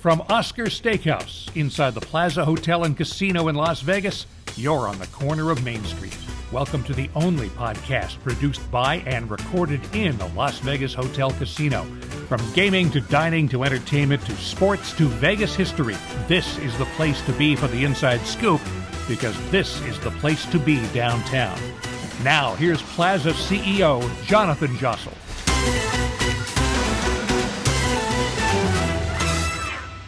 From Oscar Steakhouse, inside the Plaza Hotel and Casino in Las Vegas, you're on the corner of Main Street. Welcome to the only podcast produced by and recorded in the Las Vegas Hotel Casino. From gaming to dining to entertainment to sports to Vegas history, this is the place to be for the inside scoop, because this is the place to be downtown. Now, here's Plaza CEO Jonathan Jossel.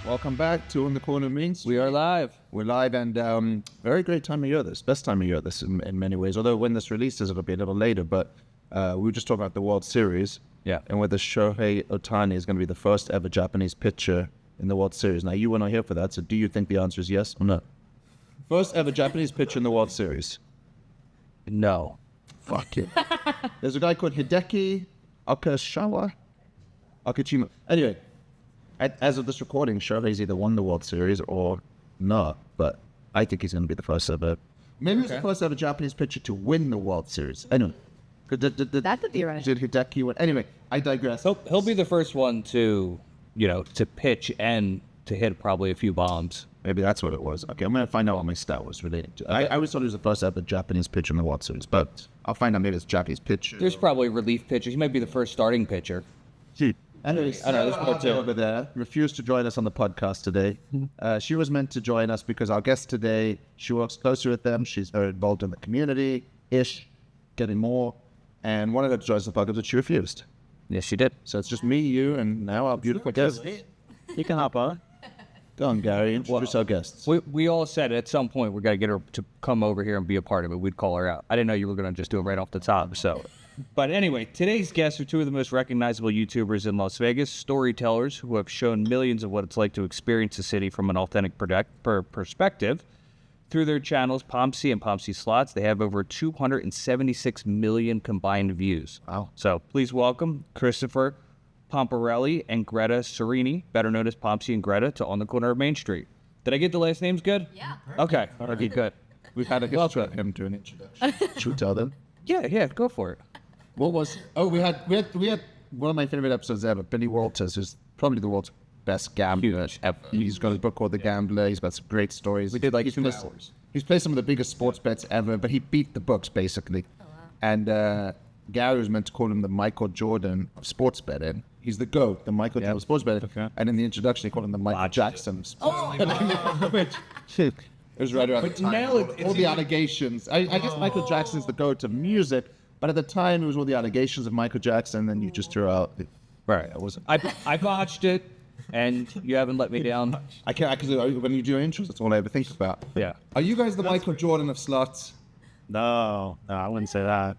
Welcome back to On the Corner of Main Street. We are live. We're live, and very great time of year this. Best time of year this in many ways. Although when this releases, it'll be a little later. But we were just talking about the World Series. Yeah. And whether Shohei Ohtani is going to be the first ever Japanese pitcher in the World Series. Now, you were not here for that, so do you think the answer is yes or no? First ever Japanese pitcher in the World Series. No. Fuck it. There's a guy called Hideki Akashima. Anyway, as of this recording, Shohei's either won the World Series or not, but I think he's going to be the first ever. Maybe he's the first ever Japanese pitcher to win the World Series. Anyway. That could be right. Did Hideki win? Anyway, I digress. He'll be the first one to pitch and to hit probably a few bombs. Maybe that's what it was. Okay, I'm going to find out what my stat was relating to. I always thought he was the first ever Japanese pitcher in the World Series, but I'll find out maybe it's Japanese pitcher. There's probably relief pitchers. He might be the first starting pitcher. Anyways, I know there's more over there. Refused to join us on the podcast today. She was meant to join us because our guest today, she works closer with them. She's very involved in the community-ish, getting more, and wanted her to join us on the podcast, but she refused. Yes, she did. So it's just me, you, and now our beautiful guest. You can hop on. Go on, Gary. Introduce our guests. We all said at some point we're going to get her to come over here and be a part of it. We'd call her out. I didn't know you were going to just do it right off the top, so... But anyway, today's guests are two of the most recognizable YouTubers in Las Vegas, storytellers who have shown millions of what it's like to experience the city from an authentic perspective. Through their channels, Pompsie and Pompsie Slots, they have over 276 million combined views. Wow. So please welcome Christopher Pomparelli and Greta Sereni, better known as Pompsie and Greta, to On the Corner of Main Street. Did I get the last names good? Yeah. Okay. Okay, good. We've had a history of him do an introduction. Should we tell them? Yeah, go for it. What was? Oh, we had one of my favorite episodes ever. Billy Walters, who's probably the world's best gambler ever. He's got a book called The Gambler. He's got some great stories. We did like 2 hours. He's played some of the biggest sports bets ever, but he beat the books basically. Oh, wow. And Gary was meant to call him the Michael Jordan of sports betting. He's the GOAT, the Michael Jordan of sports betting. Okay. And in the introduction, he called him the Michael Jackson of sports betting. It was right around the time. Now all the allegations. I guess Michael Jackson's the GOAT of music. But at the time, it was all the allegations of Michael Jackson, and then you just threw out. Right. I botched it, and you haven't let me down. I can't, because when you do intros, that's all I ever think about. Yeah. Are you guys the Michael Jordan of slots? No, I wouldn't say that.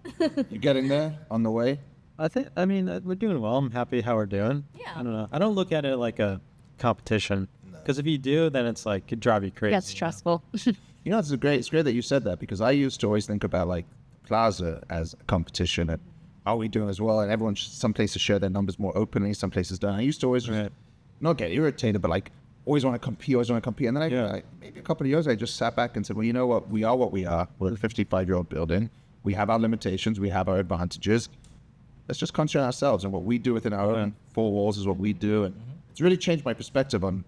You getting there? On the way? I mean, we're doing well. I'm happy how we're doing. Yeah. I don't know. I don't look at it like a competition. Because if you do, then it's like, could drive you crazy. That's stressful. You know, it's great that you said that, because I used to always think about, like, Plaza as a competition, and are we doing as well? And everyone, some places share their numbers more openly, some places don't. I used to always not get irritated, but like always want to compete. And then maybe a couple of years, I just sat back and said, well, you know what? We are what we are. We're a 55-year-old building. We have our limitations. We have our advantages. Let's just concentrate on ourselves, and what we do within our own 4 walls is what we do. And it's really changed my perspective on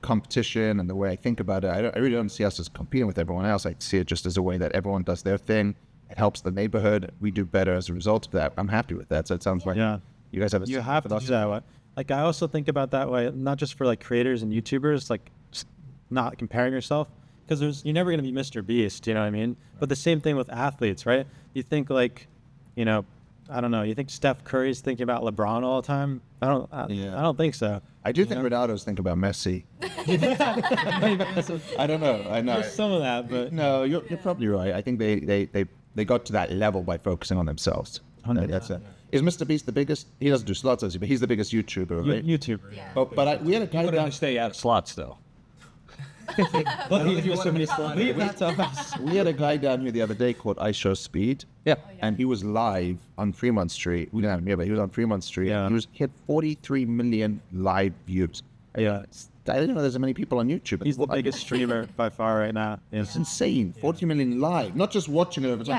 competition and the way I think about it. I really don't see us as competing with everyone else. I see it just as a way that everyone does their thing. It helps the neighborhood. We do better as a result of that. I'm happy with that. So it sounds like you guys have You have to do that way. Like, I also think about that way, not just for like creators and YouTubers, like just not comparing yourself, because you're never going to be Mr. Beast, you know what I mean? But the same thing with athletes, right? You think like, I don't know, you think Steph Curry's thinking about LeBron all the time? I don't think so. I do think Ronaldo's think about Messi. I don't know. I know. There's some of that, but no, you're probably right. I think they got to that level by focusing on themselves. That's it. Is Mr. Beast the biggest? He doesn't do slots, does he? But he's the biggest YouTuber, right? YouTuber. Yeah. But we had a guy You gotta stay out of slots, though. He so many slots. We had a guy down here the other day called I Show Speed. Yeah. And he was live on Fremont Street. We didn't have him here, but he was on Fremont Street. Yeah. He had 43 million live views. Yeah. I didn't know there's so many people on YouTube. He's the biggest streamer by far right now. Yeah. It's insane. 40 million live, not just watching it. It's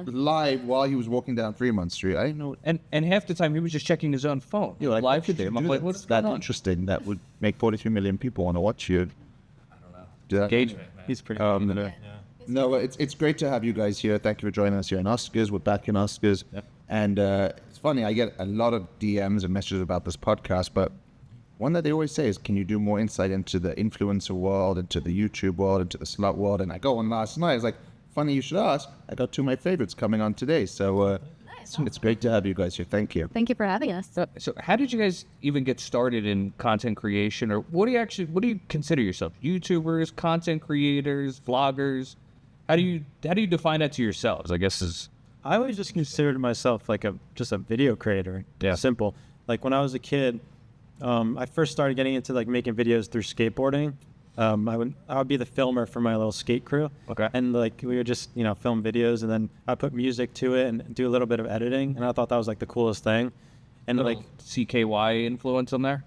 live while he was walking down Fremont Street. I didn't know. And half the time he was just checking his own phone. You're like, live why should they stream. do I'm like, that? what's That going on? interesting. That would make 43 million people want to watch you. I don't know. Engagement. He's pretty. No, it's great to have you guys here. Thank you for joining us here in Oscars. We're back in Oscars. Yep. And it's funny, I get a lot of DMs and messages about this podcast, but one that they always say is, can you do more insight into the influencer world, into the YouTube world, into the slut world? And I go on last night. It's like, funny you should ask. I got 2 of my favorites coming on today. So it's great to have you guys here. Thank you. Thank you for having us. So how did you guys even get started in content creation, or what do you consider yourself? YouTubers, content creators, vloggers? How do you define that to yourselves? I guess I always just considered myself like just a video creator. Yeah. Simple. Like when I was a kid, I first started getting into like making videos through skateboarding. I would be the filmer for my little skate crew. Okay. And like we would just film videos, and then I put music to it and do a little bit of editing, and I thought that was like the coolest thing. And like CKY influence on there.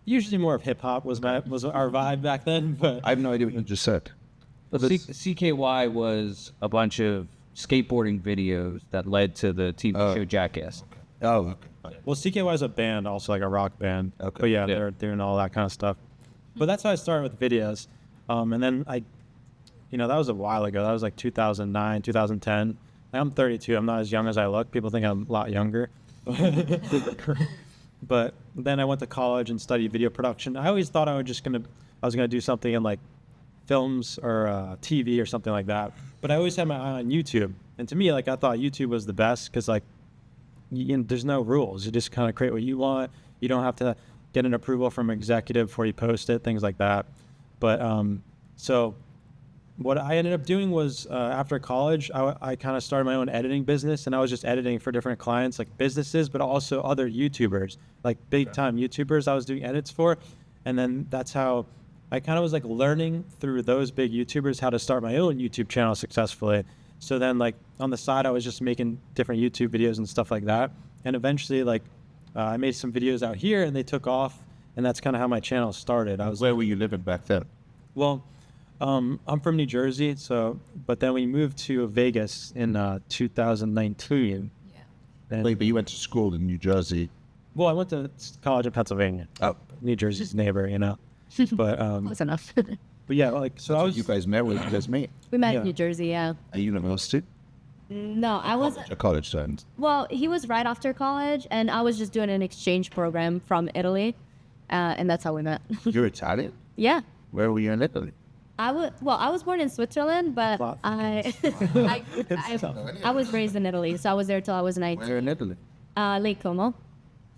Usually more of hip hop was our vibe back then, but I have no idea what you just said. CKY was a bunch of skateboarding videos that led to the TV show Jackass. Oh, okay. Well, CKY is a band, also like a rock band. Okay. But yeah, Yeah. they're doing all that kind of stuff. But that's how I started with videos. And then that was a while ago. That was like 2009, 2010. Like, I'm 32. I'm not as young as I look. People think I'm a lot younger. But then I went to college and studied video production. I always thought I was gonna do something in like films or TV or something like that. But I always had my eye on YouTube. And to me, like, I thought YouTube was the best because like there's no rules. You just kind of create what you want. You don't have to get an approval from an executive before you post it, things like that. But so what I ended up doing was after college, I kind of started my own editing business, and I was just editing for different clients, like businesses, but also other YouTubers, like big time YouTubers I was doing edits for. And then that's how I kind of was like learning through those big YouTubers how to start my own YouTube channel successfully. So then like on the side, I was just making different YouTube videos and stuff like that. And eventually like I made some videos out here and they took off, and that's kind of how my channel started. Where were you living back then? Well, I'm from New Jersey, but then we moved to Vegas in 2019. Yeah. Wait, but you went to school in New Jersey. Well, I went to college in Pennsylvania. Oh. New Jersey's neighbor, But Close enough. but yeah, like so I was. You guys met? Where did you guys meet? We met Yeah. in New Jersey, yeah. At university? No, I was. A college student. Well, he was right after college, and I was just doing an exchange program from Italy, and that's how we met. You're Italian? Yeah. Where were you in Italy? I was born in Switzerland, but Plot. I was raised in Italy, so I was there till I was 19. Where in Italy? Lake Como.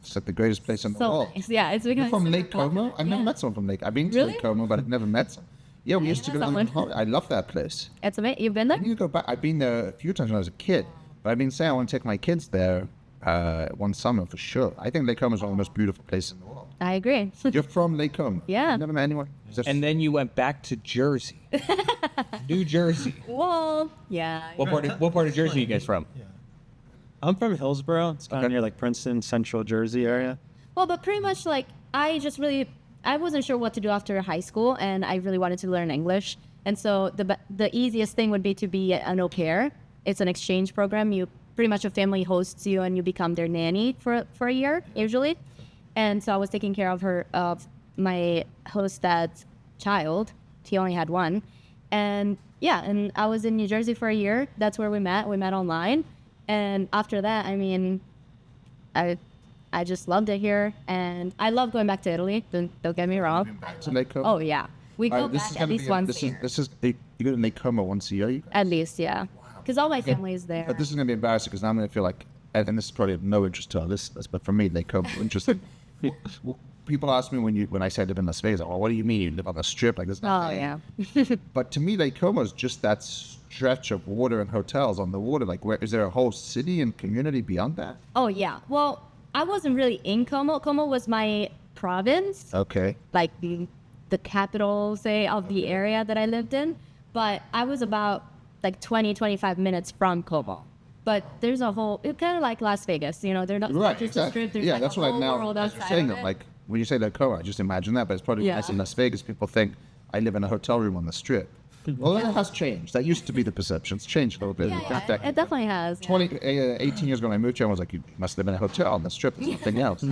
It's like the greatest place in the So world. nice. Yeah, it's You're because from Lake Como? I've never met someone from Lake. I've been to Really? Lake Como, but I've never met someone. Yeah, we used to know go someone. on. I love that place. It's amazing. You've been there? I need to go back. I've been there a few times when I was a kid, but I've been saying I want to take my kids there one summer for sure. I think Lake Como is one of the most beautiful places in the world. I agree. You're from Lake Como? Yeah. You've never met anyone? And then you went back to Jersey, New Jersey. Well, yeah. What part of Jersey are you guys from? I'm from Hillsborough. It's kind of near like Princeton, Central Jersey area. Well, but pretty much like I wasn't sure what to do after high school, and I really wanted to learn English. And so the easiest thing would be to be an au pair. It's an exchange program. You pretty much a family hosts you, and you become their nanny for a year usually. And so I was taking care of my host dad's child. He only had one, and yeah, and I was in New Jersey for a year. That's where we met. We met online, and after that, I mean, I just loved it here, and I love going back to Italy. Don't get me wrong. To Lake Como? Oh yeah, we go back at least once a year. You go to Lake Como once a year? You guys? At least, yeah, because all my family is there. But this is going to be embarrassing because now I'm going to feel like, and this is probably of no interest to our listeners, but for me, Lake Como, interesting. People ask me when I say I live in Las Vegas, well, what do you mean you live on a strip? Like, there's Oh nothing. yeah. But to me, Lake Como is just that stretch of water and hotels on the water. Like, where is there a whole city and community beyond that? Oh yeah. Well, I wasn't really in Como. Como was my province, Okay. like the capital, say, of the area that I lived in. But I was about like 20, 25 minutes from Como. but there's a whole, it's kind of like Las Vegas, you know, they're not Right, just a exactly. strip, there's Yeah, like that's a what I whole now, world as you're outside saying of it, it. like, when you say Lacoa, I just imagine that, but it's probably Yeah. nice in Las Vegas. People think I live in a hotel room on the strip. Well, that has changed. That used to be the perception. It's changed a little bit. It definitely has. 18 years ago when I moved here, I was like, you must live in a hotel on the strip. There's nothing else.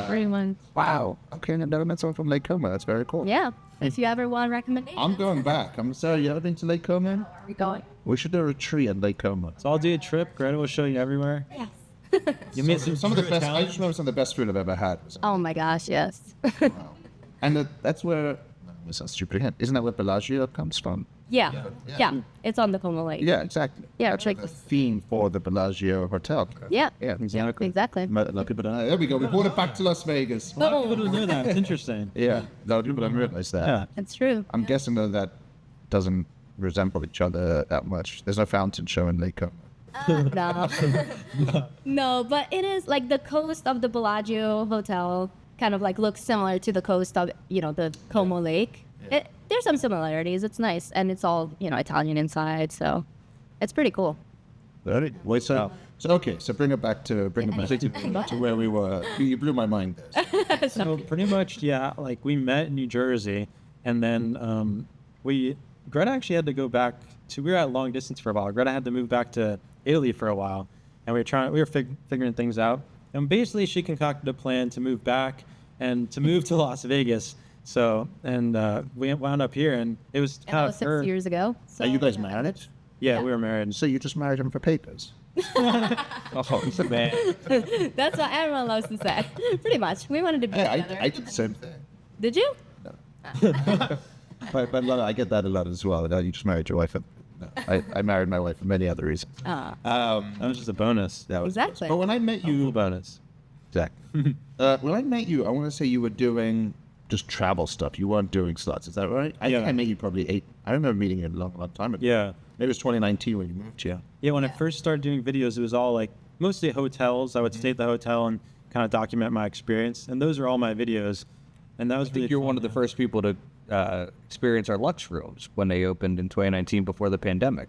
Pretty much. Wow. Okay, I've never met someone from Lake Como. That's very cool. Yeah. If you ever want recommendations. I'm going back. Sarah, you ever been to Lake Como? Are we going? We should do a retreat at Lake Como. So I'll do a trip. Greta will show you everywhere. Yes. You meet Some of the best, I just remember some of the best food I've ever had. Oh my gosh, yes. And that's where, this sounds stupid again, isn't that where Bellagio comes from? Yeah. It's on the Como Lake. Yeah, exactly. Yeah, That's like- the theme for the Bellagio Hotel. Yeah. Yeah, exactly. Exactly. A lot of people don't know. There we go. We brought it back to Las Vegas. A lot of people don't know that. It's interesting. Yeah, a lot of people don't realize that. Yeah. It's true. I'm guessing though that doesn't resemble each other that much. There's no fountain show in Lake Como. No. No, but it is like the coast of the Bellagio Hotel kind of like looks similar to the coast of, you know, the Como Lake. There's some similarities. It's nice. And it's all, you know, Italian inside. So it's pretty cool. Wait, so okay, so bring it back to where we were. You blew my mind there. So pretty much, yeah, like we met in New Jersey, and then Greta actually had to go back we were at long distance for a while. Greta had to move back to Italy for a while, and we were figuring things out. And basically she concocted a plan to move back and to move to Las Vegas. So, and we wound up here, and it was And that kind was of 6 years ago. So, Are you guys married? Yeah, we were married. So you just married him for papers? Oh, man. That's what everyone loves to say. Pretty much. We wanted to be Hey, together. I did the same thing. Did you? But I get that a lot as well. You just married your wife. I married my wife for many other reasons. Ah, That was just a bonus. That was exactly. But when I met Full you, bonus. exactly. When I met you, I want to say you were doing just travel stuff. You weren't doing slots. Is that right? I think Yeah. I met you probably I remember meeting you a long time ago. Yeah. Maybe it was 2019 when you moved here. Yeah, when I first started doing videos, it was all like mostly hotels. I would stay at the hotel and kind of document my experience, and those are all my videos. And that was I think you're one of the first people to experience our Lux rooms when they opened in 2019 before the pandemic.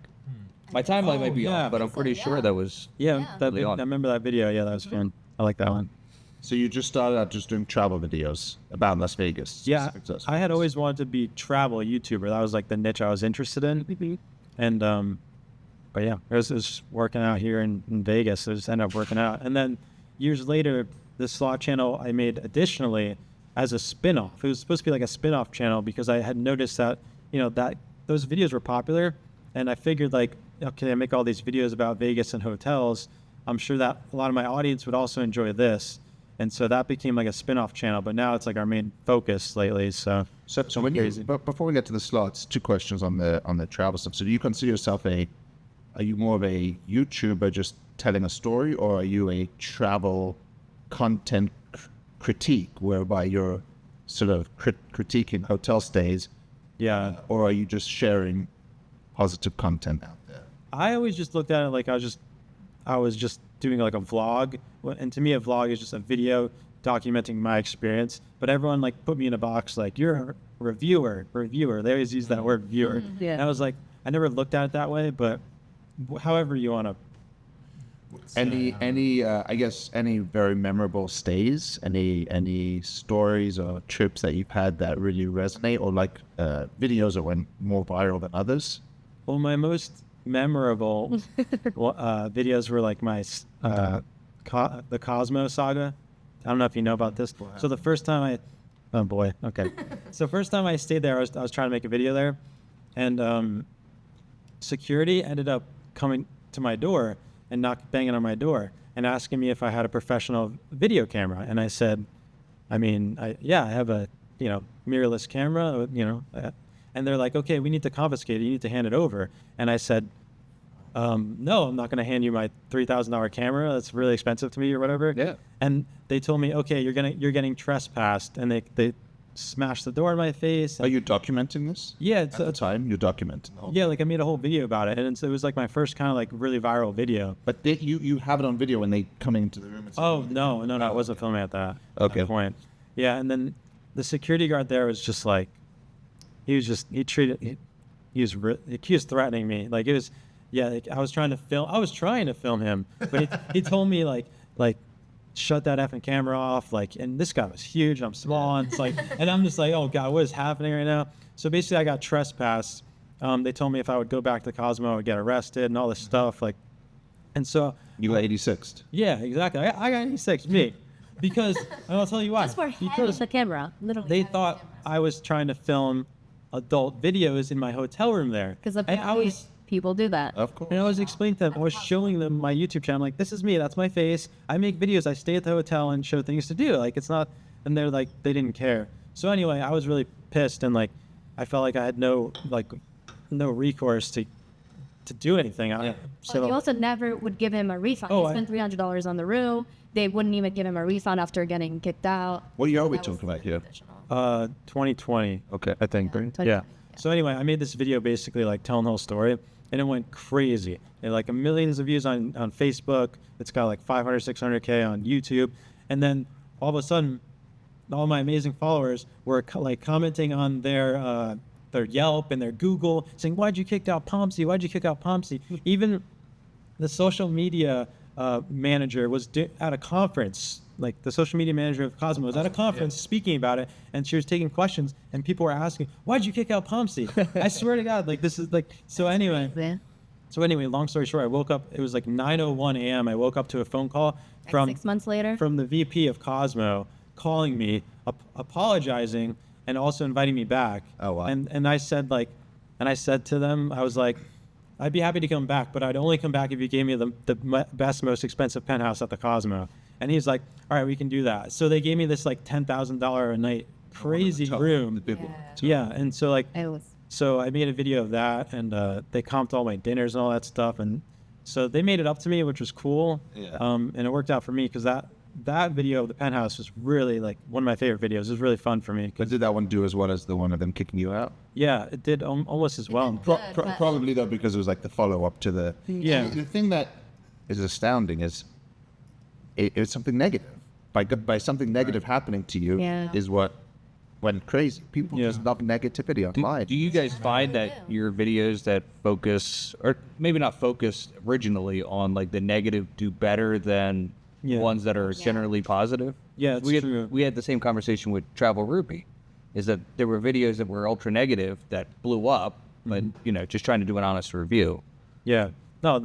My timeline might be yeah. off, but I'm pretty sure that was. Yeah, I Leon. remember that video. Yeah, that was fun. I like that one. So you just started out just doing travel videos about Las Vegas. Yeah, specific to- I had always wanted to be travel YouTuber. That was like the niche I was interested in. And but yeah, it was working out here in Vegas. It just ended up working out. And then years later, the slot channel I made additionally as a spin-off. It was supposed to be like a spin-off channel because I had noticed that, you know, that those videos were popular, and I figured like, okay, I make all these videos about Vegas and hotels. I'm sure that a lot of my audience would also enjoy this. And so that became like a spin-off channel, but now it's like our main focus lately. So So when you, crazy. but before we get to the slots, two questions on the travel stuff. So do you consider yourself are you more of a YouTuber just telling a story, or are you a travel content critique whereby you're sort of critiquing hotel stays, yeah, or are you just sharing positive content out there? I always just looked at it like I was just doing like a vlog, and to me a vlog is just a video documenting my experience. But everyone like put me in a box like you're a reviewer. They always use that word viewer. Yeah. And I was like, I never looked at it that way, but however you want to. Any I guess any very memorable stays, any stories or trips that you've had that really resonate, or like videos that went more viral than others? Well, my most memorable videos were like my the Cosmo Saga. I don't know if you know about this. So the first time oh boy, okay. So first time I stayed there, I was trying to make a video there, and security ended up coming to my door and banging on my door and asking me if I had a professional video camera, and I said, I have a mirrorless camera, and they're like, okay, we need to confiscate it. You need to hand it over. And I said, no, I'm not going to hand you my $3,000 camera. That's really expensive to me or whatever. Yeah. And they told me, okay, you're getting trespassed. And they smashed the door in my face. Are you documenting this? Yeah. At the time, you're documenting. Yeah, like I made a whole video about it. And so it was like my first kind of like really viral video. But you have it on video when they come into the room. And say, Oh, no, I wasn't filming at that point. Yeah. And then the security guard there was just like, he was threatening me. Like it Yeah, like, I was trying to film him, but he told me like shut that effing camera off. Like, and this guy was huge. I'm small, and it's like, and I'm just like, oh god, what is happening right now? So basically, I got trespassed. They told me if I would go back to Cosmo, I would get arrested and all this stuff. Like, and so You got 86th. yeah, exactly. I got 86, me, because and I'll tell you why. Just for Because the camera, literally. they thought I was trying to film adult videos in my hotel room there. Because And I was people do that. Of course. and I was explaining to them, I was showing them my YouTube channel, like, this is me, that's my face. I make videos, I stay at the hotel and show things to do. Like, it's not, and they're like, they didn't care. So anyway, I was really pissed, and like, I felt like I had no recourse to do anything. So you also never would give him a refund. Oh, He spent $300 on the room. They wouldn't even give him a refund after getting kicked out. What year are we That was talking about here? 2020. Okay, I think. Right? Yeah. So anyway, I made this video basically like telling the whole story, and it went crazy. It had like millions of views on Facebook. It's got like 500, 600K on YouTube. And then all of a sudden, all my amazing followers were commenting on their Yelp and their Google, saying, "Why'd you kick out Pompsie? Why'd you kick out Pompsie?" Even the social media manager was at a conference. Like, the social media manager of Cosmo was at a conference speaking about it, and she was taking questions, and people were asking, "Why'd you kick out Pompsie?" I swear to God, like, this is like, so anyway. Yeah. So anyway, long story short, I woke up, it was like 9:01 a.m. I woke up to a phone call from 6 months later. from the VP of Cosmo calling me, apologizing, and also inviting me back. Oh, wow. And I said to them, I was like, I'd be happy to come back, but I'd only come back if you gave me the best, most expensive penthouse at the Cosmo. And he's like, all right, we can do that. So they gave me this like $10,000 a night crazy room. The big one. Yeah, and so like, It was. so I made a video of that, and they comped all my dinners and all that stuff, and so they made it up to me, which was cool. Yeah. And it worked out for me because that video of the penthouse was really like one of my favorite videos. It was really fun for me. But did that one do as well as the one of them kicking you out? Yeah, it did almost as well. Probably though, because it was like the follow up to the. Yeah. The thing that is astounding is it's something negative. By something negative happening to you Yeah. is what went crazy. People Yeah. just love negativity online. Do you guys find that your videos that focus, or maybe not focus originally on like the negative, do better than Yeah. ones that are generally positive? Yeah, it's we true. had, we had the same conversation with Travel Rupee, is that there were videos that were ultra negative that blew up, but just trying to do an honest review. Yeah. No,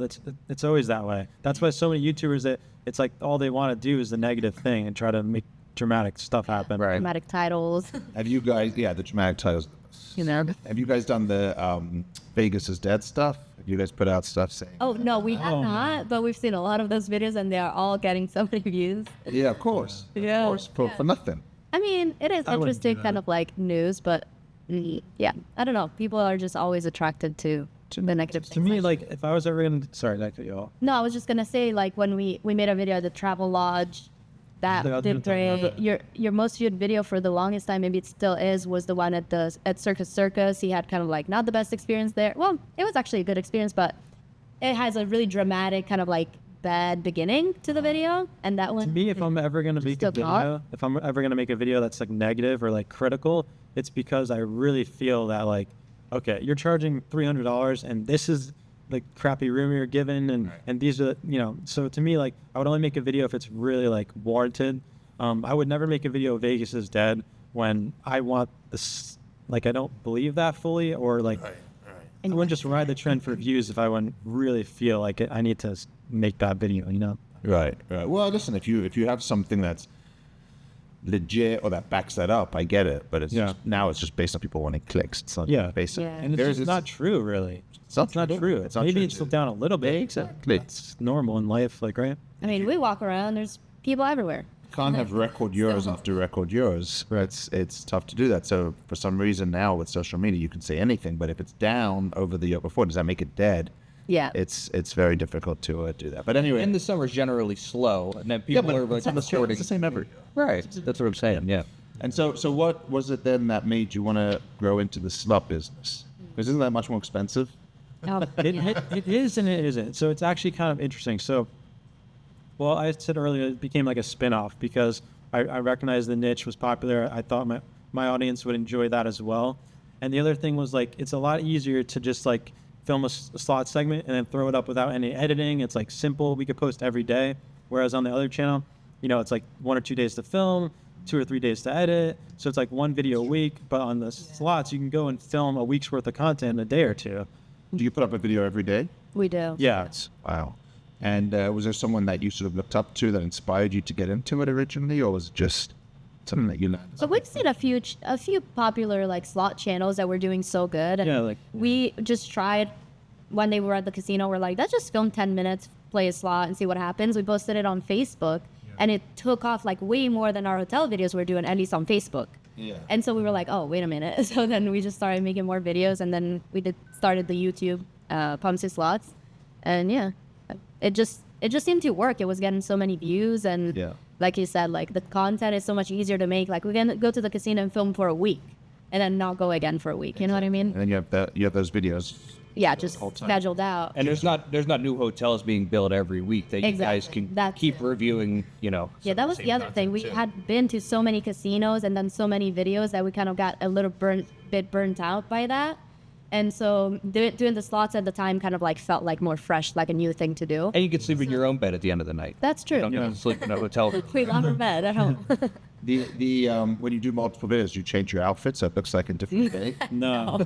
it's always that way. That's why so many YouTubers that it's like all they want to do is the negative thing and try to make dramatic stuff happen. Right. Dramatic titles. Have you guys? Yeah, the dramatic titles. You know. Have you guys done the Vegas is Dead stuff? Have you guys put out stuff saying? Oh no, we have not, but we've seen a lot of those videos, and they are all getting so many views. Yeah, of course. Yeah. Of course, for nothing. I mean, it is interesting, kind of like news, but yeah, I don't know. People are just always attracted to the negative To things. me, like, if I was ever gonna, sorry, that cut you off. No, I was just gonna say, like, when we made a video at the Travel Lodge, that Yeah, I did didn't talk about great. that. Your most viewed video for the longest time, maybe it still is, was the one at Circus. He had kind of like not the best experience there. Well, it was actually a good experience, but it has a really dramatic kind of like bad beginning to the video, and that one. To me, if I'm ever gonna make a Still not. video, if I'm ever gonna make a video that's like negative or like critical, it's because I really feel that like, okay, you're charging $300, and this is the crappy room you're given, and these are So to me, like, I would only make a video if it's really like warranted. I would never make a video of Vegas is dead when I want this. Like, I don't believe that fully, or like. I wouldn't just ride the trend for views if I wouldn't really feel like I need to make that video, Right. Well, listen, if you have something that's legit or that backs that up, I get it. But it's now it's just based on people wanting clicks. It's not based on. Yeah. And it's just not true, really. It's not true. It's not Maybe true. it's slipped down a little bit. Exactly. It's normal in life, like, right? I mean, we walk around. There's people everywhere. Can't have record years after record years. It's tough to do that. So for some reason now with social media, you can say anything, but if it's down over the year before, does that make it dead? Yeah. It's very difficult to do that. But anyway, And the summer's generally slow, and then people are like it's reporting. the same every year. Right. That's what I'm saying. Yeah. And so what was it then that made you want to grow into the slut business? Because isn't that much more expensive? Oh, It is and it isn't. So it's actually kind of interesting. So, well, I said earlier, it became like a spin-off because I recognized the niche was popular. I thought my audience would enjoy that as well. And the other thing was, like, it's a lot easier to just like film a slot segment and then throw it up without any editing. It's like simple. We could post every day. Whereas on the other channel, it's like 1 or 2 days to film, 2 or 3 days to edit. So it's like 1 video a week. But on the slots, you can go and film a week's worth of content in a day or two. Do you put up a video every day? We do. Yeah. Wow. And was there someone that you sort of looked up to that inspired you to get into it originally, or was it just something that you learned? So we've seen a few popular like slot channels that were doing so good. Yeah, like we just tried when they were at the casino. We're like, let's just film 10 minutes, play a slot, and see what happens. We posted it on Facebook, and it took off like way more than our hotel videos were doing, at least on Facebook. Yeah. And so we were like, oh, wait a minute. So then we just started making more videos, and then we started the YouTube Pompsie slots, and yeah, it just seemed to work. It was getting so many views, and like you said, like the content is so much easier to make. Like we can go to the casino and film for a week, and then not go again for a week. You know what I mean? And then you have those videos. Yeah, just scheduled out. And there's not new hotels being built every week that you guys can keep reviewing, Yeah, that was the other thing. We had been to so many casinos and done so many videos that we kind of got a little bit burnt out by that. And so doing the slots at the time kind of like felt like more fresh, like a new thing to do. And you can sleep in your own bed at the end of the night. That's true. You don't have to sleep in a hotel. We love our bed at home. When you do multiple videos, you change your outfit so it looks like a different day. no.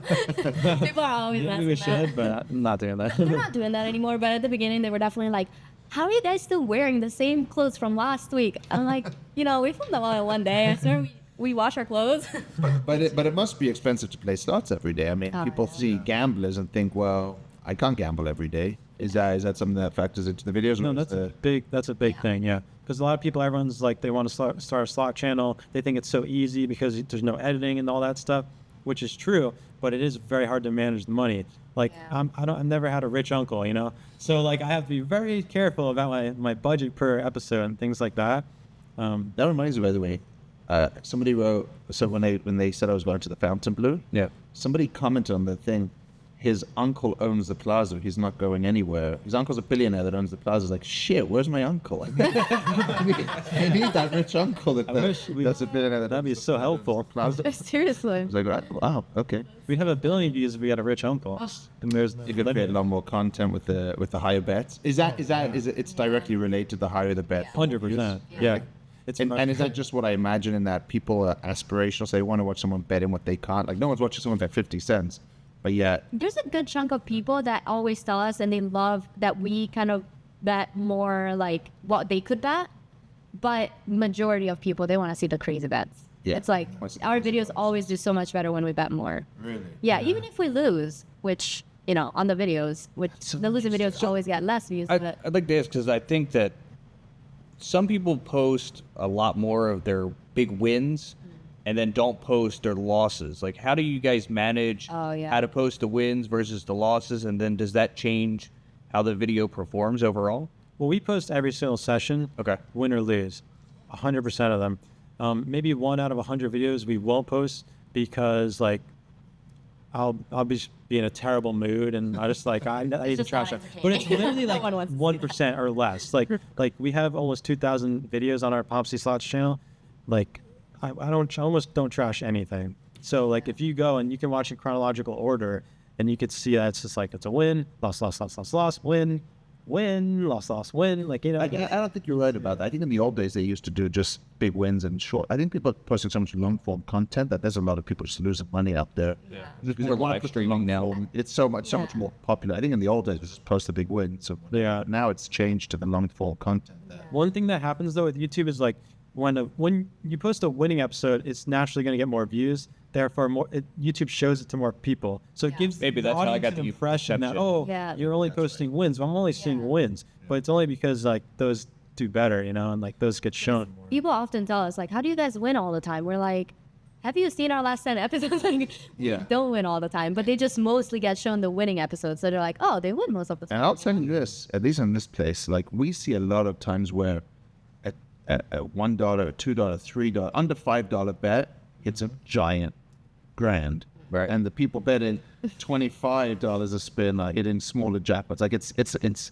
People are always Maybe we asking that. should, but I'm not doing that. We're not doing that anymore, but at the beginning they were definitely like, how are you guys still wearing the same clothes from last week? I'm like, we filmed them all in one day. I swear we wash our clothes. But it must be expensive to play slots every day. I mean, people see gamblers and think, well, I can't gamble every day. Is that something that factors into the videos? No, that's a big thing, yeah. Because a lot of people, everyone's like, they want to start a slot channel. They think it's so easy because there's no editing and all that stuff, which is true. But it is very hard to manage the money. Like I've never had a rich uncle, So like I have to be very careful about my budget per episode and things like that. That reminds me, by the way, somebody wrote, so when they said I was going to the Fontainebleau, somebody commented on the thing, his uncle owns the plaza, he's not going anywhere. His uncle's a billionaire that owns the plaza. He's like, shit, where's my uncle? I need that rich uncle that's a billionaire. That'd be so helppful. Seriously. I was like, wow, okay. We'd have 1 billion views if we had a rich uncle. And You could create a lot more content with the higher bets. It's directly related to the higher the bet? 100%. Yeah. And is that just what I imagine, in that people are aspirational, so they want to watch someone bet in what they can't? Like, no one's watching someone bet 50 cents, but yet... There's a good chunk of people that always tell us, and they love that we kind of bet more like what they could bet, but majority of people, they want to see the crazy bets. Yeah. It's like, our videos always do so much better when we bet more. Really? Yeah, even if we lose, which, on the videos, the losing videos always get less views. I'd like to ask, because I think that some people post a lot more of their big wins and then don't post their losses. Like, how do you guys manage how to post the wins versus the losses? And then does that change how the video performs overall? Well, we post every single session, win or lose, 100% of them. Maybe 1 out of 100 videos we won't post because, like, I'll be in a terrible mood and I just like I need to trash it. But it's literally like 1% or less. Like we have almost 2,000 videos on our Pompsie Slots channel. Like I almost don't trash anything. So like if you go and you can watch in chronological order and you could see that it's just like it's a win, loss, win, loss, win. Like, I don't think you're right about that. I think in the old days they used to do just big wins and short. I think people are posting so much long form content that there's a lot of people just losing money out there. Yeah, we're live streaming now. It's so much more popular. I think in the old days we just post a big win. So now it's changed to the long form content. One thing that happens though with YouTube is like when you post a winning episode, it's naturally going to get more views. Therefore, YouTube shows it to more people. So it gives maybe that's how I got the impression that you're only posting wins. Well, I'm only seeing wins, but it's only because like those do better, and like those get shown. People often tell us like, "How do you guys win all the time?" We're like, "Have you seen our last 10 episodes?" Like, we don't win all the time, but they just mostly get shown the winning episodes. So they're like, "Oh, they win most of the time." And I'll tell you this, at least in this place, like we see a lot of times where a $1, $2, $3, under $5 bet, it's a giant grand, right? And the people betting $25 a spin are hitting smaller jackpots. Like it's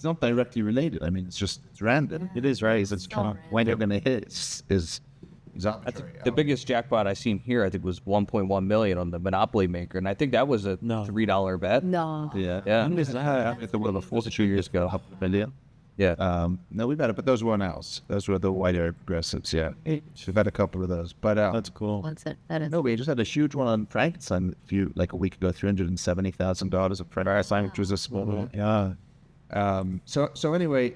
not directly related. I mean, it's random. It is, right? It's when you're gonna hit is It's arbitrary. The biggest jackpot I seen here, I think, was 1.1 million on the Monopoly Maker, and I think that was a $3 bet. No. Yeah. When is that? At the Wheel of Fortune 2 years ago, $500 million. Yeah. No, we've had it, but those weren't ours. Those were the white-haired progressives, yeah. We've had a couple of those. But That's cool. What's it? That is. no, we just had a huge one on Frankenstein a week ago, $370,000 of Frankenstein, which was a small one. Yeah. So anyway,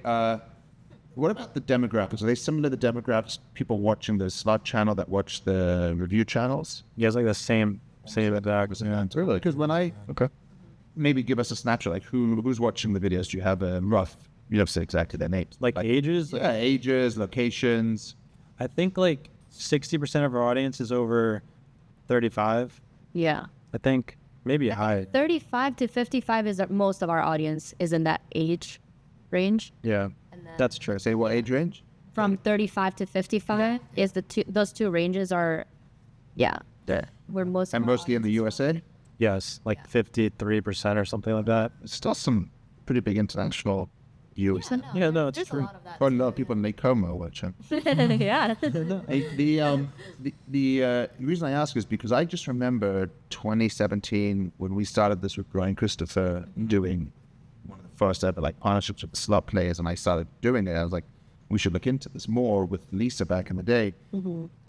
what about the demographics? Are they similar to the demographics people watching the slot channel that watch the review channels? Yeah, it's like the same exact. Yeah. Really? Because when maybe give us a snapshot, like who's watching the videos? Do you have a rough? You don't have to say exactly their names. Like ages? Yeah, ages, locations. I think like 60% of our audience is over 35. Yeah. I think maybe high. 35 to 55 is most of our audience is in that age range. Yeah, that's true. Say what age range? From 35 to 55 is those two ranges are, we're most. And mostly in the USA? Yes, like 53% or something like that. Still some pretty big international viewers. Yeah, no, it's There's true. a lot of that. Oh, a lot of people in Lake Como watching. Yeah. The reason I ask is because I just remember 2017 when we started this with Brian Christopher doing one of the first ever like partnerships with the slot players, and I started doing it. I was like, we should look into this more with Lisa back in the day.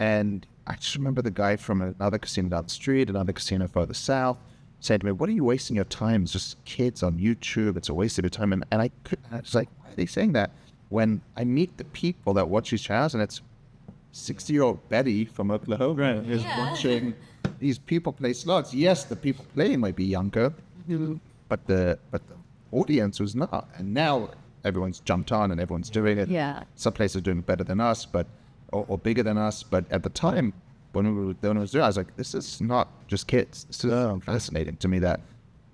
And I just remember the guy from another casino down the street, another casino further south, saying to me, "What are you wasting your time? It's just kids on YouTube. It's a waste of your time." And I was like, why are they saying that? When I meet the people that watch these channels, and it's 60-year-old Betty from Oklahoma is watching these people play slots. Yes, the people playing might be younger, but the audience was not. And now everyone's jumped on and everyone's doing it. Yeah. Some places are doing it better than us, or bigger than us. But at the time, when I was doing it, I was like, this is not just kids. This is fascinating to me that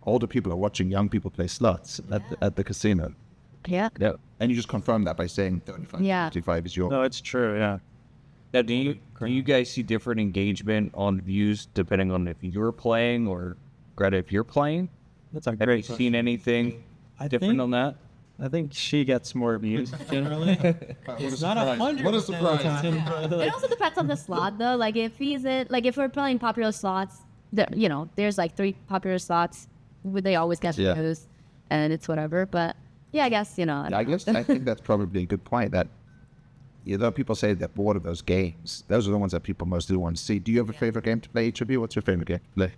older people are watching young people play slots at the casino. Yeah. Yeah. And you just confirm that by saying 35, Yeah. 55 is your... No, it's true. Yeah. Now, do you guys see different engagement on views depending on if you're playing or Greta if you're playing? That's a Have great you question. seen anything different on that? I think she gets more views generally. It's not 100%. What a surprise. It also depends on the slot though. Like if we're playing popular slots, there's like 3 popular slots, they always get views, and it's whatever. But yeah, I guess I think that's probably a good point. That though people say they're bored of those games, those are the ones that people mostly want to see. Do you have a favorite game to play? Each of you, what's your favorite game to play?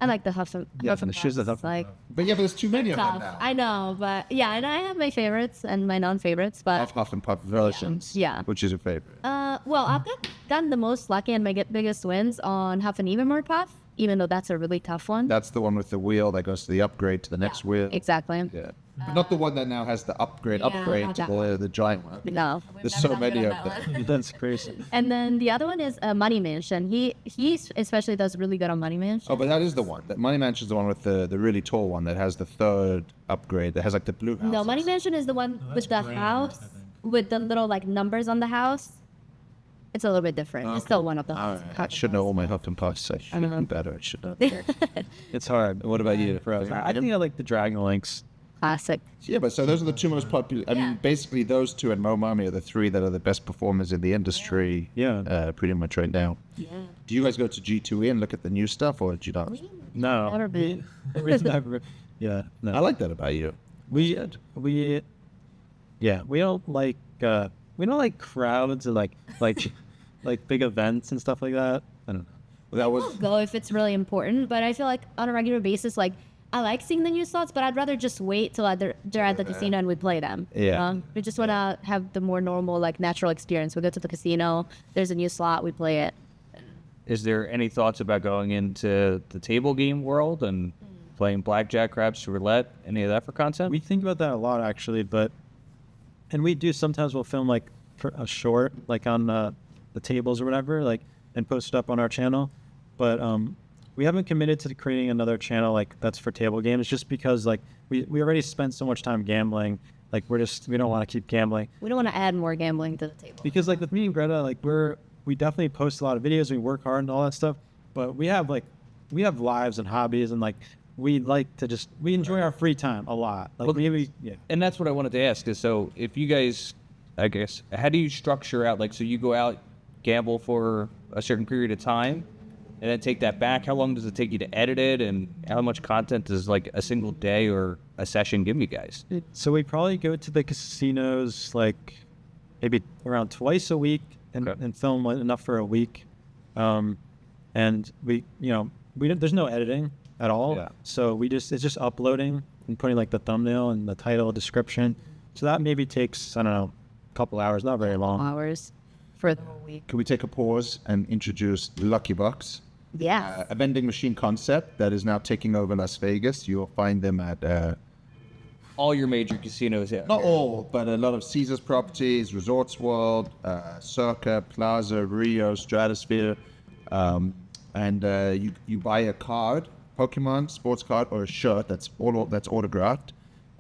I like the Huff and Puffs. Like But there's too many of them tough. now. I know, but yeah, and I have my favorites and my non-favorites, but Huff and Puff versions. Yeah. Which is your favorite? well, I've gotten the most lucky and my biggest wins on Huff and Even More Puff, even though that's a really tough one. That's the one with the wheel that goes to the upgrade to the next wheel. Exactly. Yeah. But not the one that now has the upgrade not to that the giant one. No. There's so many of them. That's crazy. And then the other one is Money Mansion. He especially does really good on Money Mansion. Oh, but that is the one. That Money Mansion is the one with the really tall one that has the third upgrade that has like the blue house. No, Money Mansion is the one with the house with the little like numbers on the house. It's a little bit different. It's still one of the All right. I should know all my Huff and Puffs. I should be better. I should know. It's hard. What about you? I think I like the Dragon Links. Classic. Yeah, but so those are the two most popular. I mean, basically those two and Mo Mami are the 3 that are the best performers in the industry. Yeah. Pretty much right now. Yeah. Do you guys go to G2E and look at the new stuff, or do you not? No. Never been. We've never. Yeah. No. I like that about you. We don't like crowds or like big events and stuff like that. I don't know. Well, that was I'll go if it's really important, but I feel like on a regular basis, like I like seeing the new slots, but I'd rather just wait till they're at the casino and we play them. Yeah. We just want to have the more normal, like natural experience. We go to the casino, there's a new slot, we play it. Is there any thoughts about going into the table game world and playing blackjack, craps, roulette, any of that for content? We think about that a lot actually, and we do sometimes we'll film like a short like on the tables or whatever, like and post it up on our channel. But we haven't committed to creating another channel like that's for table games just because like we already spent so much time gambling. Like we don't want to keep gambling. We don't want to add more gambling to the table. Because like with me and Greta, like we definitely post a lot of videos, we work hard and all that stuff, but we have lives and hobbies and like we enjoy our free time a lot. Like yeah. And that's what I wanted to ask is, so if you guys, I guess, how do you structure out, like, so you go out gamble for a certain period of time and then take that back? How long does it take you to edit it, and how much content does like a single day or a session give you guys? So we probably go to the casinos like maybe around twice a week and film enough for a week. And we there's no editing at all. Yeah. So it's just uploading and putting like the thumbnail and the title, description. So that maybe takes, I don't know, a couple hours, not very long. Hours for the whole week. Can we take a pause and introduce Lucky Box? Yeah. A vending machine concept that is now taking over Las Vegas. You'll find them at All your major casinos, yeah. not all, but a lot of Caesars properties, Resorts World, Circa, Plaza, Rio, Stratosphere, and you buy a card, Pokemon sports card, or a shirt that's autographed.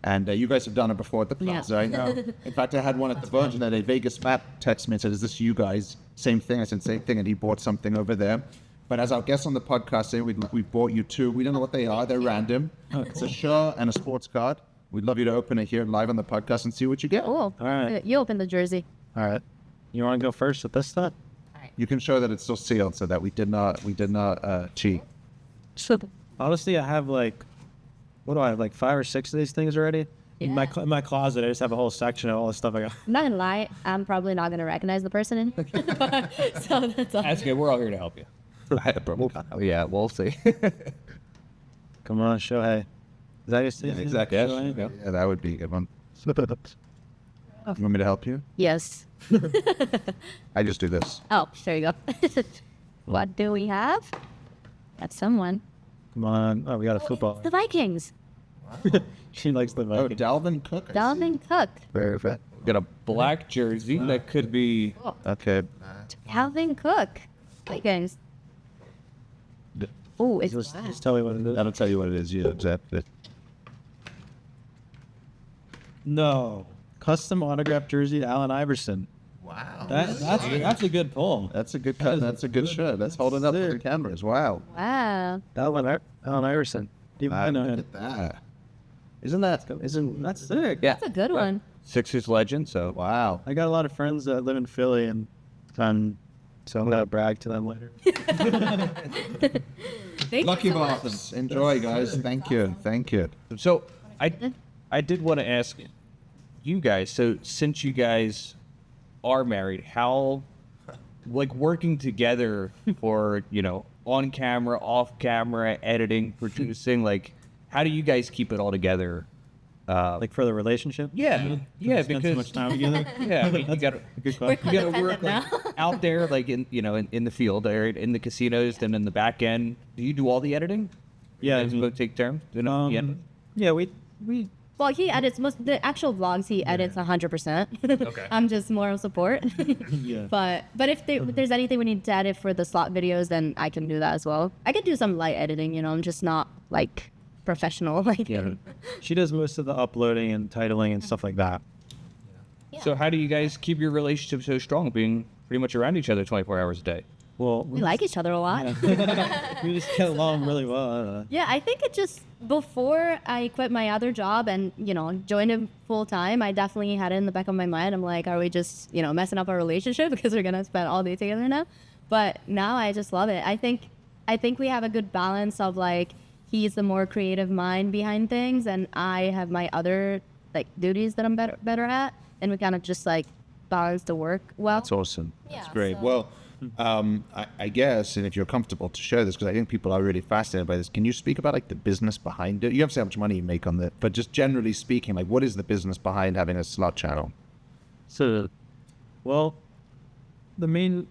And you guys have done it before at the Plaza, I know. In fact, I had one at the Virgin that a Vegas Matt texted me and said, "Is this you guys?" Same thing. I said, "Same thing," and he bought something over there. But as our guests on the podcast say, we bought you two. We don't know what they are. They're random. It's a shirt and a sports card. We'd love you to open it here live on the podcast and see what you get. Cool. All right. You open the jersey. All right. You want to go first with this stuff? You can show that it's still sealed, so that we did not cheat. Honestly, I have like, what do I have, like 5 or 6 of these things already? In my closet, I just have a whole section of all the stuff I got. I'm not gonna lie, I'm probably not gonna recognize the person in so that's all. That's good. We're all here to help you. Oh, yeah, we'll see. Come on, Shohei. Is that your thing? Exactly. Yes. Shohei? Yeah. Yeah, that would be a good one. You want me to help you? Yes. I just do this. Oh, there you go. What do we have? That's someone. Come on. Oh, we got a football. The Vikings. She likes the Oh, Vikings. Dalvin Cook. I see. Dalvin Cook. Very good. Got a black jersey that could be. Okay. Dalvin Cook. Vikings. Oh, it's Just tell me what it is. That'll tell you what it is. Yeah, exactly. No. Custom autographed jersey to Allen Iverson. Wow. That's a good pull. That's a good cut. That's a good shirt. Let's hold it up to the cameras. Wow. wow. Allen Iverson. I know Look him. at that. That's sick. Yeah. That's a good one. Sixers legend, so. Wow. I got a lot of friends that live in Philly, and so I'm gonna brag to them later. Thank Lucky you so much. Box. Enjoy, guys. Thank you. Thank you. So I did want to ask you guys, so since you guys are married, how, like, working together for, on camera, off camera, editing, producing, like, how do you guys keep it all together? Like for the relationship. Yeah, Spend so because much time together. yeah, I mean, you got Good We're question. you got to work codependent like, out there, like in the field, or in the casinos, then in the back end. Do you do all the editing? Yeah. You guys both take turns. Doing all the editing? Yeah. We Well, he edits the actual vlogs. He edits 100%. Okay. I'm just moral support. Yeah. But if there's anything we need to edit for the slot videos, then I can do that as well. I can do some light editing. I'm just not like professional. Like She does most of the uploading and titling and stuff like that. So how do you guys keep your relationship so strong, being pretty much around each other 24 hours a day? Well, we like each other a lot. we just get along really well. I don't know. Yeah, I think it just before I quit my other job and joined him full time, I definitely had it in the back of my mind. I'm like, are we just messing up our relationship because we're gonna spend all day together now? But now I just love it. I think we have a good balance of like he's the more creative mind behind things, and I have my other like duties that I'm better at, and we kind of just like balance the work well. That's awesome. Yeah, That's great. so- Well, I guess, and if you're comfortable to share this, because I think people are really fascinated by this, can you speak about like the business behind it? You have to say how much money you make on it, but just generally speaking, like what is the business behind having a slot channel? So, well, the main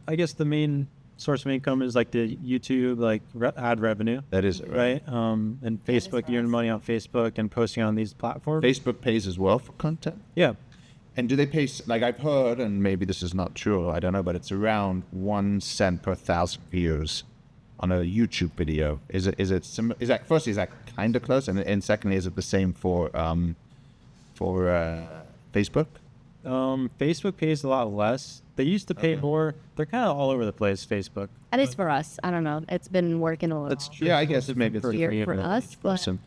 source of income is like the YouTube ad revenue, That is it, right? And Facebook, you earn money on Facebook and posting on these platforms. Facebook pays as well for content. Yeah. And do they pay, like I've heard, and maybe this is not true, I don't know, but it's around 1 cent per 1,000 views on a YouTube video. Is that firstly, is that kind of close? And secondly, is it the same for Facebook? Facebook pays a lot less. They used to pay more. They're kind of all over the place, Facebook. At least for us, I don't know. It's been working a little. That's true. Yeah, I guess maybe it's Weird different for us, but- person.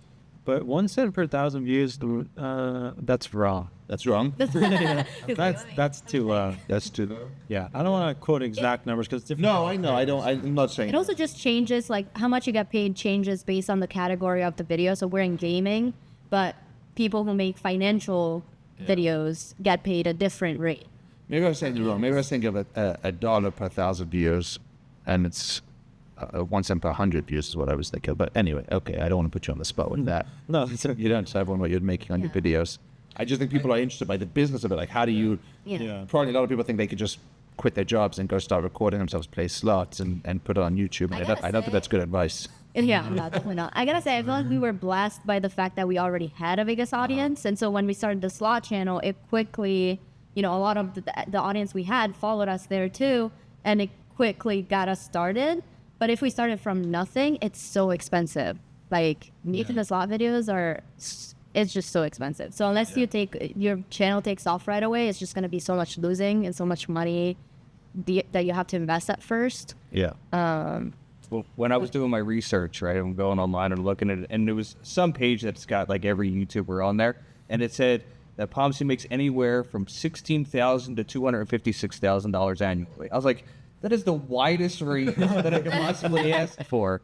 But 1 cent per 1,000 views, that's wrong. That's wrong. That's too low. That's too low. Yeah, I don't want to quote exact numbers because it's different. No, I know. I'm not saying. It also just changes, like how much you get paid changes based on the category of the video. So we're in gaming, but people who make financial videos get paid a different rate. Maybe I was saying it wrong. Maybe I was thinking of a dollar per 1,000 views, and it's 1 cent per 100 views is what I was thinking. But anyway, okay, I don't want to put you on the spot with that. No, it's okay. You don't tell everyone what you're making on your videos. I just think people are interested by the business of it. Like, how do you? Yeah. Probably a lot of people think they could just quit their jobs and go start recording themselves, play slots, and put it on YouTube. And I don't think that's good advice. Yeah, no, definitely not. I gotta say, I feel like we were blessed by the fact that we already had a Vegas audience, and so when we started the slot channel, it quickly, a lot of the audience we had followed us there too, and it quickly got us started. But if we started from nothing, it's so expensive. Like making the slot videos it's just so expensive. So unless your channel takes off right away, it's just gonna be so much losing and so much money that you have to invest at first. Yeah. Well, when I was doing my research, right, I'm going online and looking at it, and there was some page that's got like every YouTuber on there, and it said that Pompsie makes anywhere from $16,000 to $256,000 annually. I was like, that is the widest range that I could possibly ask for.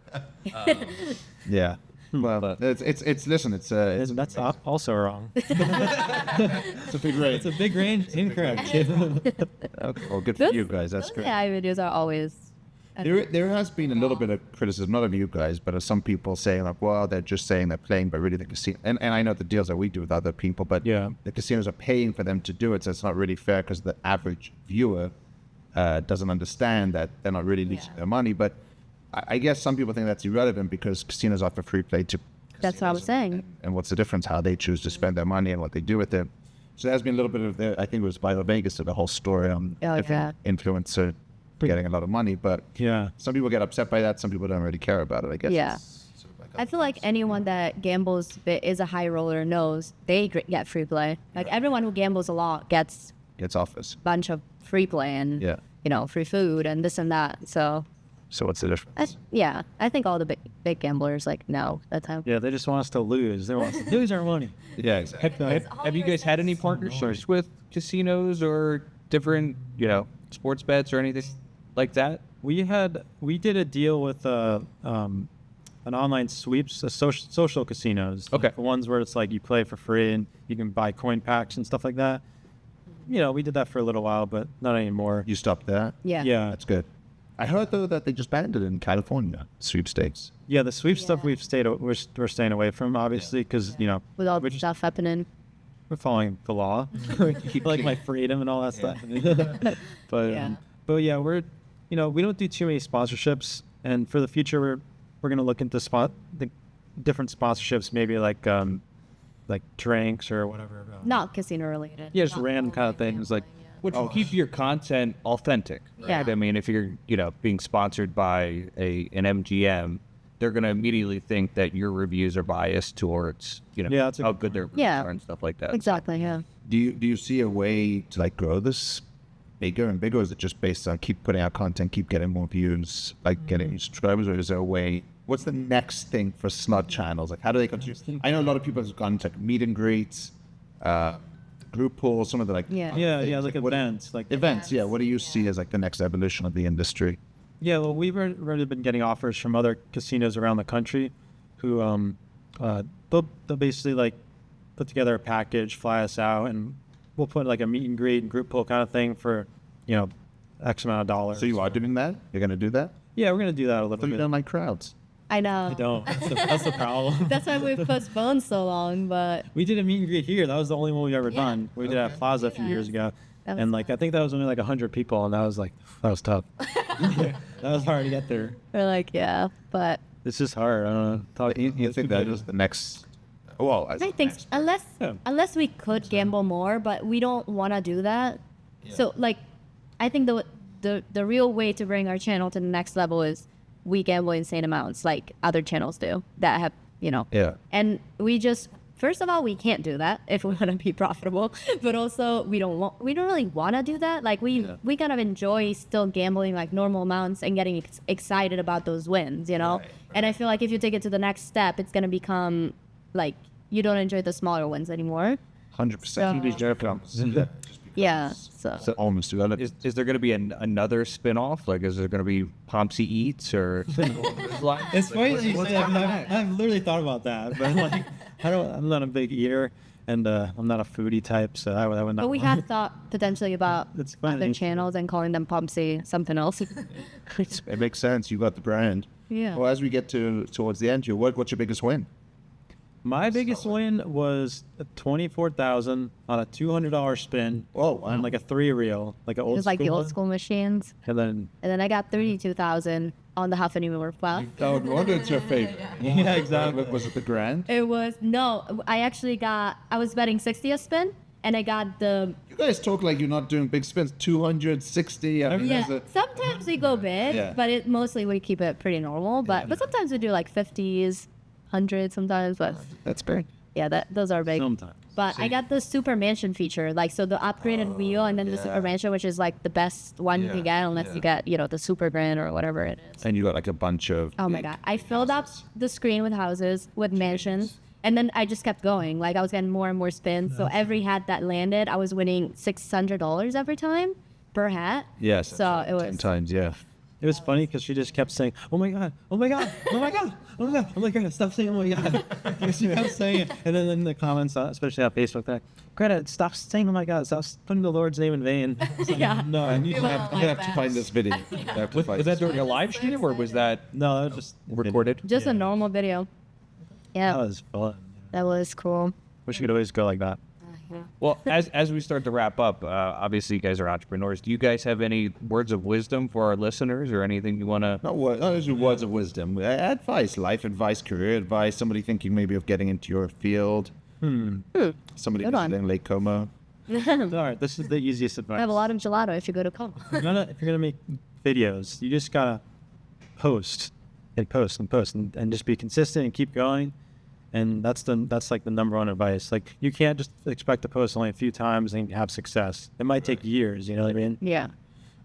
Yeah. Well, That's also wrong. it's a big range. It's a big range. Incorrect. Okay, well, good for you guys. That's Those great. AI videos are always. There has been a little bit of criticism, not of you guys, but of some people saying like, well, they're just saying they're playing, but really the casino. And I know the deals that we do with other people, but Yeah. the casinos are paying for them to do it, so it's not really fair because the average viewer doesn't understand that they're not really losing their money. But I guess some people think that's irrelevant because casinos offer free play to. That's what I was saying. And what's the difference? How they choose to spend their money and what they do with it. So there's been a little bit of I think it was Viola Vegas did the whole story on influencer getting a lot of money, but Yeah. some people get upset by that. Some people don't really care about it. I guess. Yeah. It's sort of like I feel like anyone that gambles is a high roller knows they get free play. Like everyone who gambles a lot gets gets offers. a bunch of free play and free food and this and that. So So what's the difference? I think all the big gamblers know that time. Yeah, they just want us to lose. They want us to lose our money. Yeah, exactly. Have you guys had any partnerships with casinos or different, sports bets or anything like that? We did a deal with an online sweeps, social casinos. Okay. The ones where it's like you play for free and you can buy coin packs and stuff like that. We did that for a little while, but not anymore. You stopped that? Yeah. Yeah. That's good. I heard though that they just banned it in California, sweepstakes. Yeah, the sweep stuff we're staying away from, obviously, because With all we're the stuff happening. we're following the law, like my freedom and all that stuff. But yeah, we're we don't do too many sponsorships, and for the future we're gonna look into the different sponsorships, maybe like drinks or whatever. Not casino related. Yeah, just random kind of things like. Which will keep your content authentic. Right? Yeah. I mean, if you're, being sponsored by an MGM, they're going to immediately think that your reviews are biased towards, that's a how good good their reviews Yeah. are and stuff like that. Exactly. Yeah. Do you see a way to grow this bigger and bigger? Or is it just based on keep putting out content, keep getting more views, getting subscribers, or is there a way? What's the next thing for slot channels? How do they continue? I know a lot of people have gone to meet and greets, group pools, some of the Yeah. Yeah, like what- events, events. Yeah, what do you see as the next evolution of the industry? Yeah, well, we've already been getting offers from other casinos around the country, who they'll basically put together a package, fly us out, and we'll put a meet and greet and group pool kind of thing for X amount of dollars. So you are doing that? You're going to do that? Yeah, we're gonna do that a So little you bit. don't like crowds? I know. I don't. That's the problem. That's why we've postponed so long, but We did a meet and greet here. That was the only one we've ever done. We did it at Plaza a few years ago. That And was I think that was only 100 people, and that was tough. That was hard to get there. we're yeah, but It's just hard. I don't know. You think that is the next? Well, I think unless we could gamble more, but we don't want to do that. So I think the real way to bring our channel to the next level is we gamble insane amounts like other channels do that have Yeah. And we just first of all we can't do that if we want to be profitable, but also we don't really want to do that. We kind of enjoy still gambling normal amounts and getting excited about those wins, And I feel like if you take it to the next step, it's gonna become like you don't enjoy the smaller ones anymore. 100%. Yeah. So Almost irrelevant. Is there going to be another spin-off? Like, is there going to be Pompsie Eats or? It's funny that you say that. I've literally thought about that, but like, I'm not a big eater, and I'm not a foodie type, so I would not. but we have thought potentially about It's funny. other channels and calling them Pompsie something else. It makes sense. You got the brand. Yeah. Well, as we get towards the end, what's your biggest win? My biggest win was 24,000 on a $200 spin. Oh, wow. On like a 3-reel, like an It old was like the school old one. school machines. And then And then I got 32,000 on the half anymore well. Oh, no wonder it's your favorite. yeah, exactly. Was it the grand? It was I was betting 60 a spin and I got the You guys talk like you're not doing big spins. 260. I mean, yeah. that's a- Sometimes we go big, Yeah. but it mostly we keep it pretty normal. But sometimes we do like 50s, 100s sometimes. But that's big. yeah, those are big. Sometimes. But I got the super mansion feature, like so the upgraded wheel and then the super mansion, which is like the best one you can get unless you get the super grand or whatever it is. And you got like a bunch of. Oh my god! I filled up the screen with houses, with mansions, and then I just kept going. Like I was getting more and more spins. So every hat that landed, I was winning $600 every time per hat. Yes. So it 10 was. times, yeah. It was funny because she just kept saying, "Oh my god, oh my god, oh my god, oh my god." I'm like, "Greta, stop saying oh my god." She kept saying it, and then in the comments, especially on Facebook, they're like, "Greta, stop saying oh my god, stop putting the Lord's name in vain." It's like, Yeah. No, I'm gonna have to find this video. Was that during a live stream or was that no, that was just recorded? Just a normal video. That Yeah, was fun. that was cool. Wish you could always go like that. Well, as we start to wrap up, obviously you guys are entrepreneurs. Do you guys have any words of wisdom for our listeners or anything you want to? Not those are words of wisdom. Advice, life advice, career advice. Somebody thinking maybe of getting into your field. Somebody Good one. visiting Lake Como. All right, this is the easiest advice. I have a lot of gelato if you go to Como. If you're gonna make videos, you just gotta post and post and post and just be consistent and keep going. And that's like the number one advice. Like you can't just expect to post only a few times and have success. It might take years. You know what I mean? Yeah.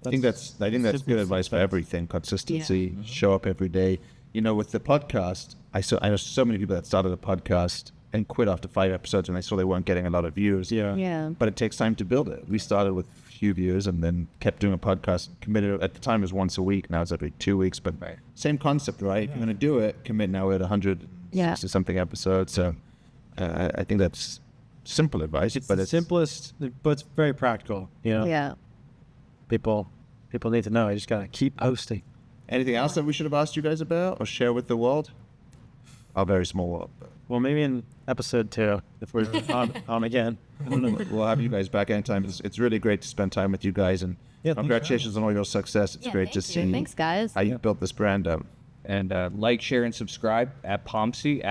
I think that's good advice for everything. Consistency, show up every day. With the podcast, I know so many people that started a podcast and quit after 5 episodes, and they saw they weren't getting a lot of views. Yeah. But it takes time to build it. We started with a few views and then kept doing a podcast. Committed at the time it was once a week. Now it's every 2 weeks. But same concept, right? If you're going to do it, commit. Now we're at 160 something episodes. So I think that's simple advice. It's but the simplest, but it's very practical. Yeah. People need to know. You just gotta keep posting. Anything else that we should have asked you guys about or share with the world? Our very small world. Well, maybe in episode 2, if we're on again. We'll have you guys back anytime. It's really great to spend time with you guys, and Yeah, thanks for congratulations on all your success. It's Yeah, great to thank you. see Thanks, guys. how you built this brand up. And like, share, and subscribe at Pompsie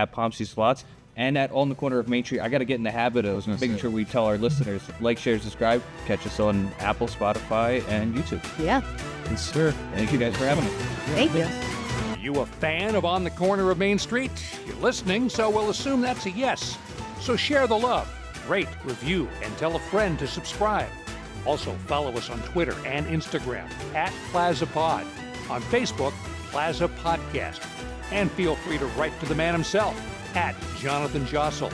Slots, and at All in the Corner of Main Street. I got to get in the habit of making sure we tell our listeners, like, share, subscribe. Catch us on Apple, Spotify, and YouTube. Yeah. Yes, sir. Thank you guys for having us. Thank you. You a fan of On the Corner of Main Street? You're listening, so we'll assume that's a yes. So share the love, rate, review, and tell a friend to subscribe. Also, follow us on Twitter and Instagram at PlazaPod, on Facebook, Plaza Podcast, and feel free to write to the man himself at Jonathan Jossel.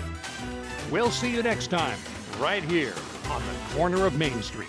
We'll see you next time, right here on the corner of Main Street.